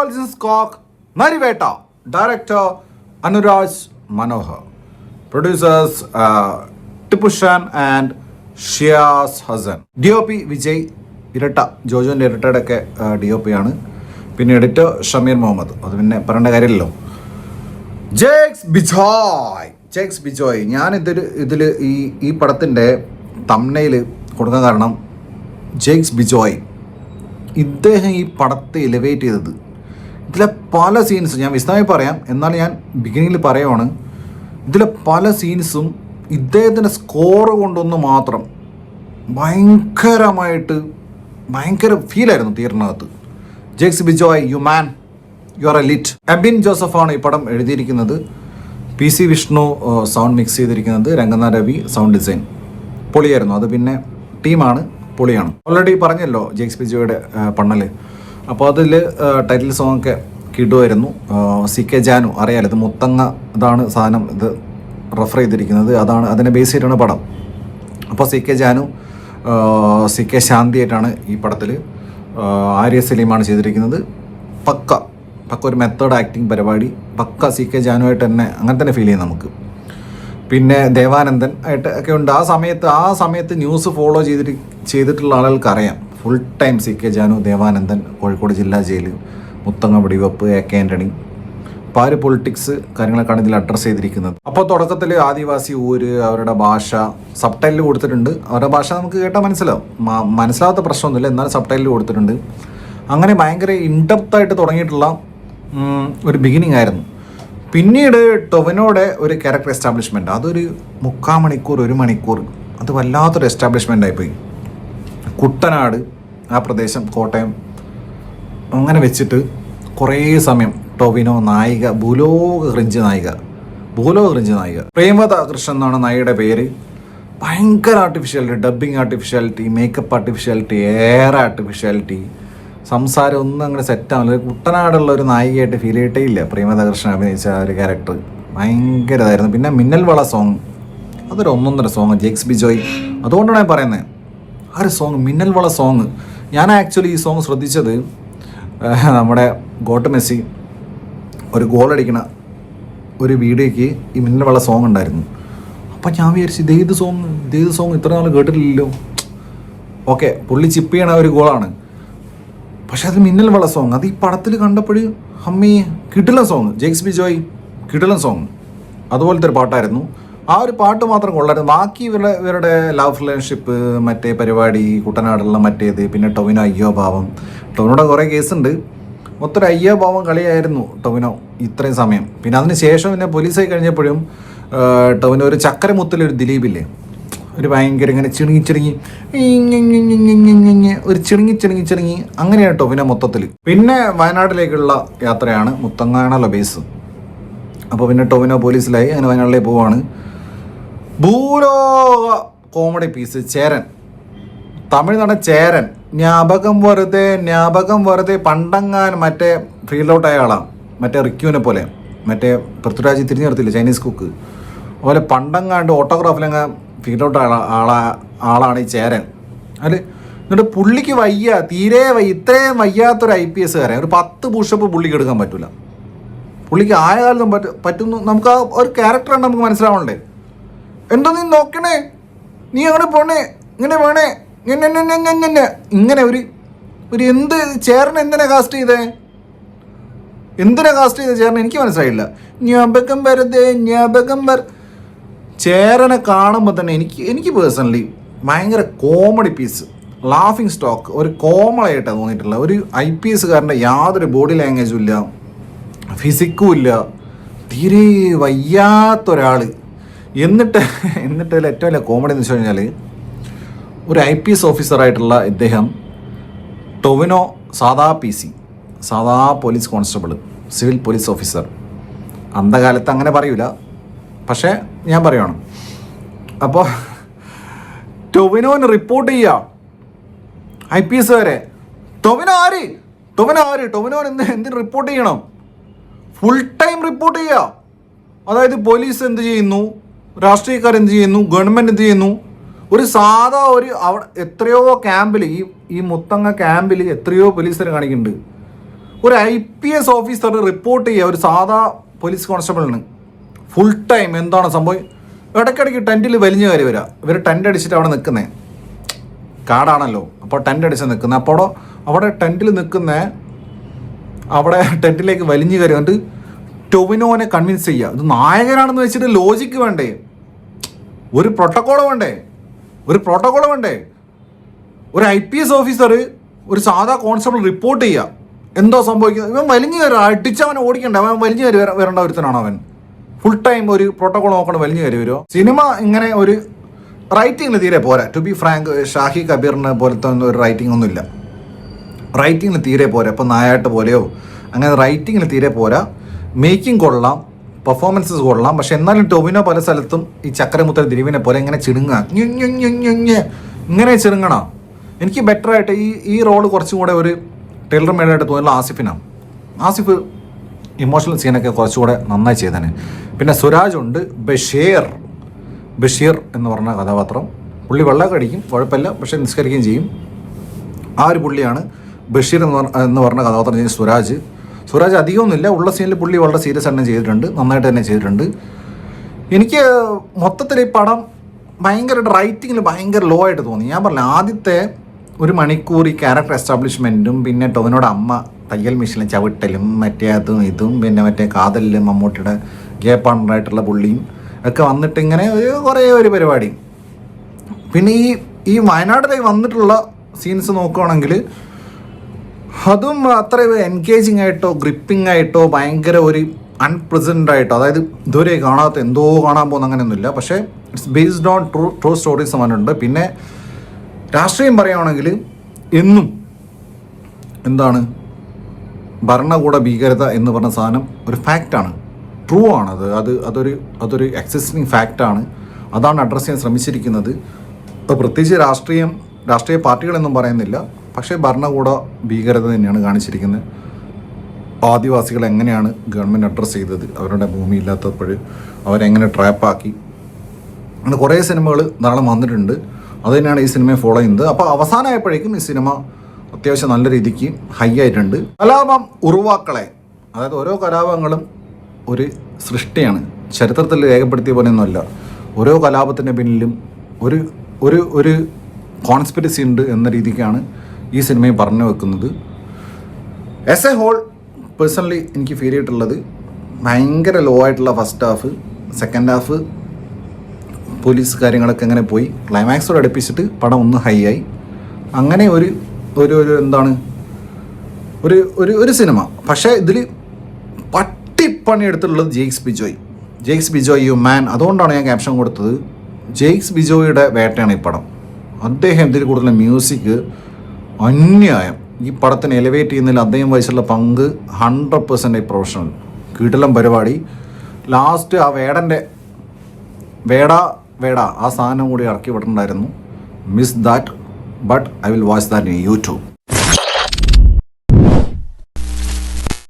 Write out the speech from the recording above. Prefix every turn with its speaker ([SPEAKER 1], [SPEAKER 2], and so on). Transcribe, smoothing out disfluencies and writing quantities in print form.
[SPEAKER 1] Intelligence Cock, Nariveta, Director Anuraj Manohar, Producers Tipushan and Shiaz Hassan, DOP Vijay ഇരട്ട ജോജോൻ്റെ ഇരട്ടയുടെയൊക്കെ DOP ആണ്. പിന്നെ editor Shameer Muhammad. അത് പിന്നെ പറയേണ്ട കാര്യമില്ലല്ലോ. ജെക്സ് ബിജോയ് ഞാൻ ഇതിൽ ഈ പടത്തിൻ്റെ തംബ്നെയിൽ കൊടുക്കാൻ കാരണം ജെക്സ് ബിജോയ് ഇദ്ദേഹം ഈ പടത്തെ എലിവേറ്റ് ചെയ്തത്. ഇതിലെ പല സീൻസും ഞാൻ വിശദമായി പറയാം, എന്നാൽ ഞാൻ ബിഗിനിങ്ങിൽ പറയുവാണ്. ഇതിലെ പല സീൻസും ഇദ്ദേഹത്തിൻ്റെ സ്കോർ കൊണ്ടൊന്ന് മാത്രം ഭയങ്കര ഫീലായിരുന്നു തിയേറ്ററിനകത്ത്. Jakes Bejoy, you man, you are a lit. Abin ജോസഫാണ് ഈ പടം എഴുതിയിരിക്കുന്നത്. PC വിഷ്ണു സൗണ്ട് മിക്സ് ചെയ്തിരിക്കുന്നത്. Ranganath Ravi sound design. പൊളിയായിരുന്നു. അത് പിന്നെ ടീമാണ്, പൊളിയാണ്. ഓൾറെഡി പറഞ്ഞല്ലോ ജെക്സ് ബിജോയുടെ പണ്ണൽ. അപ്പോൾ അതിൽ ടൈറ്റിൽ സോങ്ങൊക്കെ കിടുമായിരുന്നു. CK ജാനു അറിയാലോ, ഇത് മുത്തങ്ങ ഇതാണ് സാധനം, ഇത് റെഫർ ചെയ്തിരിക്കുന്നത്, അതിനെ ബേസ് ചെയ്തിട്ടാണ് പടം. അപ്പോൾ CK ജാനു, CK ശാന്തി ആയിട്ടാണ് ഈ പടത്തിൽ. ആര്യ സലീമാണ് ചെയ്തിരിക്കുന്നത്. പക്ക ഒരു മെത്തേഡ് ആക്ടിങ് പരിപാടി, പക്ക CK ജാനുവായിട്ട് തന്നെ അങ്ങനെ തന്നെ ഫീൽ ചെയ്യും നമുക്ക്. പിന്നെ ദേവാനന്ദൻ ആയിട്ട് ഒക്കെ ഉണ്ട്. ആ സമയത്ത് ന്യൂസ് ഫോളോ ചെയ്തിട്ടുള്ള ആളുകൾക്ക് അറിയാം. Full time CK Janu, Devanandan, Kozhikode ജില്ലാ ജയിൽ, മുത്തങ്ങ വെടിവെപ്പ്, AK ആൻ്റണി. അപ്പോൾ ആ ഒരു പൊളിറ്റിക്സ് കാര്യങ്ങളൊക്കെയാണ് ഇതിൽ അഡ്രസ്സ് ചെയ്തിരിക്കുന്നത്. അപ്പോൾ തുടക്കത്തിൽ ആദിവാസി ഊര്, അവരുടെ ഭാഷ സബ് ടൈറ്റിൽ കൊടുത്തിട്ടുണ്ട്. അവരുടെ ഭാഷ നമുക്ക് കേട്ടാൽ മനസ്സിലാവാത്ത പ്രശ്നമൊന്നുമില്ല, എന്നാൽ സബ് ടൈറ്റിൽ കൊടുത്തിട്ടുണ്ട്. അങ്ങനെ ഭയങ്കര ഇൻഡെപ്തായിട്ട് തുടങ്ങിയിട്ടുള്ള ഒരു ബിഗിനിങ് ആയിരുന്നു. പിന്നീട് ടൊവിനോയുടെ ഒരു ക്യാരക്ടർ എസ്റ്റാബ്ലിഷ്മെൻറ്റ്, അതൊരു 3/4 മണിക്കൂർ 1 മണിക്കൂർ, അത് വല്ലാത്തൊരു എസ്റ്റാബ്ലിഷ്മെൻ്റ് ആയിപ്പോയി. കുട്ടനാട് ആ പ്രദേശം, കോട്ടയം, അങ്ങനെ വെച്ചിട്ട് കുറേ സമയം ടൊവിനോ നായിക, ഭൂലോക ക്രിഞ്ച് നായിക. പ്രേമത കൃഷ്ണൻ എന്നാണ് നായികയുടെ പേര്. ഭയങ്കര artificiality, dubbing artificiality, makeup artificiality, air artificiality, സംസാരം ഒന്നും അങ്ങനെ സെറ്റാവില്ല. കുട്ടനാടുള്ള ഒരു നായികയായിട്ട് ഫീൽ ചെയ്തിട്ടേ ഇല്ല പ്രേമത കൃഷ്ണൻ അഭിനയിച്ച ഒരു ക്യാരക്ടർ. ഭയങ്കര ഇതായിരുന്നു. പിന്നെ മിന്നൽ വള സോങ്, അതൊരു 1.5 സോങ് ജെക്സ് ബിജോയ്. അതുകൊണ്ടാണ് ഞാൻ പറയുന്നത്, ആ ഒരു സോങ്, മിന്നൽ വള സോങ്. ഞാൻ ആക്ച്വലി ഈ സോങ് ശ്രദ്ധിച്ചത് നമ്മുടെ ഗോട്ട് മെസ്സി ഒരു ഗോളടിക്കണ ഒരു വീഡിയോയ്ക്ക് ഈ മിന്നൽ വള സോങ് ഉണ്ടായിരുന്നു. അപ്പം ഞാൻ വിചാരിച്ചു ഇതേത് സോങ് ഇത്ര നാൾ കേട്ടിട്ടില്ലല്ലോ. ഓക്കെ, പുള്ളി ചിപ്പ് ചെയ്യണ ഒരു ഗോളാണ്, പക്ഷെ അത് മിന്നൽ വള സോങ്. അത് ഈ പടത്തിൽ കണ്ടപ്പോൾ അമ്മേ കിടിലൻ സോങ്, ജെക്സ് ബിജോയ് കിടിലൻ സോങ്. അതുപോലത്തെ ഒരു പാട്ടായിരുന്നു. ആ ഒരു പാട്ട് മാത്രം കൊള്ളായിരുന്നു. ബാക്കി ഇവരുടെ ലവ് റിലേഷൻഷിപ്പ്, മറ്റേ പരിപാടി, കുട്ടനാടുള്ള മറ്റേത്, പിന്നെ ടൊവിനോ അയ്യോ ഭാവം. ടൊവിനോടെ കുറേ കേസുണ്ട്. മൊത്തം ഒരു അയ്യോ ഭാവം കളിയായിരുന്നു ടൊവിനോ ഇത്രയും സമയം. പിന്നെ അതിന് ശേഷം പിന്നെ പോലീസായി കഴിഞ്ഞപ്പോഴും ടൊവിനോ ഒരു ചക്കരമുത്തിലൊരു ദിലീപില്ലേ, ഒരു ഭയങ്കര ഇങ്ങനെ ചിണുങ്ങി ഒരു ചിണുങ്ങി അങ്ങനെയാണ് ടൊവിനോ മൊത്തത്തിൽ. പിന്നെ വയനാട്ടിലേക്കുള്ള യാത്രയാണ്. മുത്തങ്ങാണല്ലോ ബേസ്. അപ്പോൾ പിന്നെ ടൊവിനോ പോലീസിലായി, അങ്ങനെ വയനാട്ടിലേക്ക് പോവാണ്. ഭൂലോക കോമഡി പീസ് ചേരൻ, തമിഴ്നാട് ചേരൻ. ജ്ഞാപകം വെറുതെ പണ്ടങ്ങാൻ മറ്റേ ഫീൽഡ് ഔട്ടായ ആളാണ്, മറ്റേ റിക്യൂവിനെ പോലെ, മറ്റേ പൃഥ്വിരാജ് തിരിഞ്ഞു നിർത്തില്ല ചൈനീസ് കുക്ക് അതുപോലെ. പണ്ടങ്ങാണ്ട് ഓട്ടോഗ്രാഫിലങ്ങ് ഫീൽഡ് ഔട്ട് ആളാണ് ഈ ചേരൻ. എന്നിട്ട് പുള്ളിക്ക് തീരെ ഇത്രയും വയ്യാത്തൊരു IPS കാരൻ. ഒരു 10 പുഷപ്പ് പുള്ളിക്ക് എടുക്കാൻ പറ്റില്ല. പുള്ളിക്ക് ആയ കാലത്തും പറ്റുന്നു. നമുക്ക് ആ ഒരു ക്യാരക്ടറാണ് നമുക്ക് മനസ്സിലാവണ്ടേ. എന്തോ നീ നോക്കണേ, നീ അങ്ങനെ പോണേ, ഇങ്ങനെ വേണേ, ഇങ്ങനെ ഒരു എന്ത് ചേരനെ എന്തിനാ കാസ്റ്റ് ചെയ്തേ ചേരനെ എനിക്ക് മനസ്സിലായില്ല. ചേരനെ കാണുമ്പോൾ തന്നെ എനിക്ക് പേഴ്സണലി ഭയങ്കര കോമഡി പീസ്, ലാഫിങ് സ്റ്റോക്ക്, ഒരു കോമഡായിട്ടാണ് തോന്നിയിട്ടുള്ള. ഒരു IPS കാരൻ്റെ യാതൊരു ബോഡി ലാംഗ്വേജും ഇല്ല, ഫിസിക്കും ഇല്ല, തീരെ വയ്യാത്തൊരാൾ. എന്നിട്ട് ഏറ്റവും വലിയ കോമഡി എന്ന് വെച്ച് കഴിഞ്ഞാൽ, ഒരു IPS ഓഫീസറായിട്ടുള്ള ഇദ്ദേഹം ടൊവിനോ സാധാ police constable, civil police officer. അന്ധകാലത്ത് അങ്ങനെ പറയൂല, പക്ഷേ ഞാൻ പറയുകയാണ്. അപ്പോൾ ടൊവിനോന് റിപ്പോർട്ട് ചെയ്യുക IPS വരെ. ടൊവിനോന് എന്തിന് റിപ്പോർട്ട് ചെയ്യണം? ഫുൾ ടൈം റിപ്പോർട്ട് ചെയ്യുക. അതായത് പോലീസ് എന്ത് ചെയ്യുന്നു, രാഷ്ട്രീയക്കാർ എന്ത് ചെയ്യുന്നു, ഗവൺമെൻറ് എന്ത് ചെയ്യുന്നു. ഒരു സാധാ അവിടെ എത്രയോ ക്യാമ്പിൽ, ഈ മുത്തങ്ങ ക്യാമ്പിൽ എത്രയോ പോലീസുകാർ കാണിക്കുന്നുണ്ട്. ഒരു IPS ഓഫീസർ റിപ്പോർട്ട് ചെയ്യുക ഒരു സാധാ പോലീസ് കോൺസ്റ്റബിളിന് ഫുൾ ടൈം എന്താണ് സംഭവം. ഇടയ്ക്കിടയ്ക്ക് ടെൻറ്റിൽ വലിഞ്ഞു കയറി വരിക. ഇവർ ടെൻ്റ് അടിച്ചിട്ട് അവിടെ നിൽക്കുന്നത് കാടാണല്ലോ, അപ്പോൾ ടെൻ്റ് അടിച്ച് നിൽക്കുന്നത്. അപ്പോൾ അവിടെ ടെൻറ്റിൽ നിൽക്കുന്ന അവിടെ ടെൻറ്റിലേക്ക് വലിഞ്ഞു കയറി എന്നിട്ട് ടൊവിനോനെ കൺവിൻസ് ചെയ്യുക. ഇത് നായകനാണെന്ന് വെച്ചിട്ട് ലോജിക്ക് വേണ്ടേ, ഒരു പ്രോട്ടോക്കോൾ വേണ്ടേ, ഒരു IPS ഓഫീസർ ഒരു സാധാ കോൺസ്റ്റബിൾ റിപ്പോർട്ട് ചെയ്യുക എന്തോ സംഭവിക്കുന്നത്. ഇവൻ വലിഞ്ഞു കയറുക, അടിച്ചവനെ ഓടിക്കണ്ട, അവൻ വലിഞ്ഞു കയറി വരേണ്ട ഒരുത്തനാണ് അവൻ. ഫുൾ ടൈം ഒരു പ്രോട്ടോകോൾ നോക്കണം വലിഞ്ഞു കയറി വരുമോ. സിനിമ ഇങ്ങനെ ഒരു റൈറ്റിങ്ങിൽ തീരെ പോരാ. ടു ബി ഫ്രാങ്ക്, ഷാഹി കബീറിനെ പോലത്തെ ഒന്നും ഒരു റൈറ്റിംഗ് ഒന്നുമില്ല. റൈറ്റിങ്ങിൽ തീരെ പോരാ. ഇപ്പം നായാട്ട് പോലെയോ അങ്ങനെ റൈറ്റിങ്ങിൽ തീരെ പോരാ. മേക്കിംഗ് കൊള്ളാം, പെർഫോമൻസസ് കൊള്ളാം. പക്ഷെ എന്നാലും ടൊവിനോ പല സ്ഥലത്തും ഈ ചക്രമുത്തര ദിലീപിനെ പോലെ ഇങ്ങനെ ചിടുങ്ങാം, ഇങ്ങനെ ചിടുങ്ങണം. എനിക്ക് ബെറ്ററായിട്ട് ഈ റോള് കുറച്ചും കൂടെ ഒരു ടൈലർ മേഡായിട്ട് തോന്നിയുള്ള ആസിഫിനാണ്. ആസിഫ് ഇമോഷണൽ സീനൊക്കെ കുറച്ചുകൂടെ നന്നായി ചെയ്തേനെ. പിന്നെ സുരാജ് ഉണ്ട്, ബഷീർ എന്ന് പറഞ്ഞ കഥാപാത്രം. പുള്ളി വെള്ളമൊക്കെ അടിക്കും, കുഴപ്പമില്ല, പക്ഷേ നിസ്കരിക്കുകയും ചെയ്യും. ആ ഒരു പുള്ളിയാണ് ബഷീർ എന്ന് പറഞ്ഞ കഥാപാത്രം ചെയ്ത് സുരാജ് അധികമൊന്നുമില്ല. ഉള്ള സീനിൽ പുള്ളി വളരെ സീരിയസ് തന്നെ ചെയ്തിട്ടുണ്ട്, നന്നായിട്ട് തന്നെ ചെയ്തിട്ടുണ്ട്. എനിക്ക് മൊത്തത്തിൽ ഈ പടം ഭയങ്കര റൈറ്റിങ്ങിൽ ഭയങ്കര ലോ ആയിട്ട് തോന്നി. ഞാൻ പറഞ്ഞില്ല, ആദ്യത്തെ ഒരു മണിക്കൂർ ഈ ക്യാരക്ടർ എസ്റ്റാബ്ലിഷ്മെൻറ്റും പിന്നെ ടൊവിനോടെ അമ്മ തയ്യൽ മെഷീനിൽ ചവിട്ടലും മറ്റേ അതും ഇതും പിന്നെ മറ്റേ കാതലിലും മമ്മൂട്ടിയുടെ ഗേ പാർട്ണറായിട്ടുള്ള പുള്ളിയും ഒക്കെ വന്നിട്ട് ഇങ്ങനെ കുറേ ഒരു പരിപാടി. പിന്നെ ഈ വയനാട്ടിലേക്ക് വന്നിട്ടുള്ള സീൻസ് നോക്കുകയാണെങ്കിൽ അതും അത്ര എൻഗേജിങ് ആയിട്ടോ ഗ്രിപ്പിംഗ് ആയിട്ടോ ഭയങ്കര ഒരു അൺപ്രസൻറ്റ് ആയിട്ടോ, അതായത് ഇതുവരെ കാണാത്ത എന്തോ കാണാൻ പോകുന്ന അങ്ങനെയൊന്നുമില്ല. പക്ഷേ it's based on true stories വന്നിട്ടുണ്ട്. പിന്നെ രാഷ്ട്രീയം പറയുകയാണെങ്കിൽ എന്നും എന്താണ് ഭരണകൂട ഭീകരത എന്ന് പറഞ്ഞ സാധനം ഒരു ഫാക്റ്റാണ്, ട്രൂ ആണത്. അതൊരു എക്സിസ്റ്റിംഗ് ഫാക്റ്റാണ്. അതാണ് അഡ്രസ്സ് ചെയ്യാൻ ശ്രമിച്ചിരിക്കുന്നത്. പ്രത്യേകിച്ച് രാഷ്ട്രീയ പാർട്ടികളെന്നും പറയുന്നില്ല, പക്ഷേ ഭരണകൂട ഭീകരത തന്നെയാണ് കാണിച്ചിരിക്കുന്നത്. ആദിവാസികൾ എങ്ങനെയാണ് ഗവൺമെൻറ് അഡ്രസ്സ് ചെയ്തത്, അവരുടെ ഭൂമി ഇല്ലാത്തപ്പോൾ അവരെങ്ങനെ ട്രാപ്പാക്കി, അങ്ങനെ കുറേ സിനിമകൾ ധാരാളം വന്നിട്ടുണ്ട്. അത് തന്നെയാണ് ഈ സിനിമയെ ഫോളോ ചെയ്യുന്നത്. അപ്പോൾ അവസാനമായപ്പോഴേക്കും ഈ സിനിമ അത്യാവശ്യം നല്ല രീതിക്ക് ഹൈ ആയിട്ടുണ്ട്. കലാപം ഉറുവാക്കളെ, അതായത് ഓരോ കലാപങ്ങളും ഒരു സൃഷ്ടിയാണ്, ചരിത്രത്തിൽ രേഖപ്പെടുത്തിയ പോലെയൊന്നുമല്ല. ഓരോ കലാപത്തിൻ്റെ പിന്നിലും ഒരു കോൺസ്പിരസി ഉണ്ട് എന്ന രീതിക്കാണ് ഈ സിനിമയെ പറഞ്ഞു വെക്കുന്നത്. ആസ് എ ഹോൾ പേഴ്സണലി എനിക്ക് ഫീൽ ചെയ്തിട്ടുള്ളത് ഭയങ്കര ലോ ആയിട്ടുള്ള first half, second half police കാര്യങ്ങളൊക്കെ അങ്ങനെ പോയി ക്ലൈമാക്സോട് അടുപ്പിച്ചിട്ട് പടം ഒന്ന് ഹൈ ആയി. അങ്ങനെ ഒരു എന്താണ് ഒരു സിനിമ. പക്ഷേ ഇതിൽ പട്ടിപ്പണി എടുത്തിട്ടുള്ളത് ജെയ്ക്സ് ബിജോയ് യു മാൻ. അതുകൊണ്ടാണ് ഞാൻ ക്യാപ്ഷൻ കൊടുത്തത്. ജെയ്ക്സ് ബിജോയുടെ വേട്ടയാണ് ഈ പടം. അദ്ദേഹം ഇതിൽ കൂടുതൽ മ്യൂസിക് അന്യായം. ഈ പടത്തിന് എലിവേറ്റ് ചെയ്യുന്നതിൽ അദ്ദേഹം വഹിച്ചുള്ള പങ്ക് 100% പ്രൊഫഷണൽ. കിടിലം പരിപാടി. ലാസ്റ്റ് ആ വേട ആ സാധനം കൂടി ഇറക്കി വിട്ടിട്ടുണ്ടായിരുന്നു. Miss that, but I will watch that in YouTube.